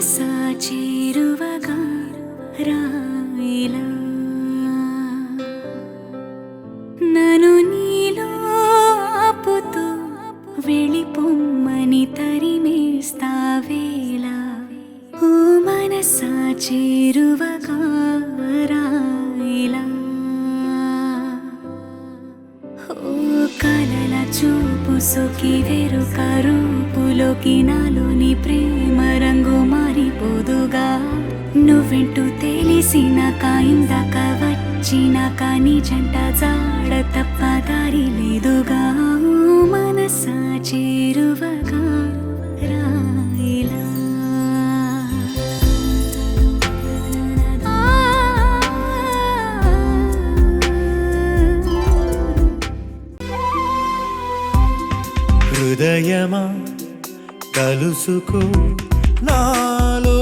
మనసా చేరువగా రాయిలా నన్ను నీలో ఆపుతూ వెళ్ళిపోమ్మని తరిమేస్తావేలా ఓ మనసా చేరువగా రాయిలా ఓ కలల చూపు సోకి వేరు కరూపులోకి నాలోని ప్రేమ రంగు మారిపోదుగా నువ్వెంటూ తెలిసినాక ఇందాక వచ్చినాక నీ జంట జాడ తప్ప దారి లేదుగా ఓ మనసా చేరువగా రాయిలా హృదయమా కలుసుకో నాలో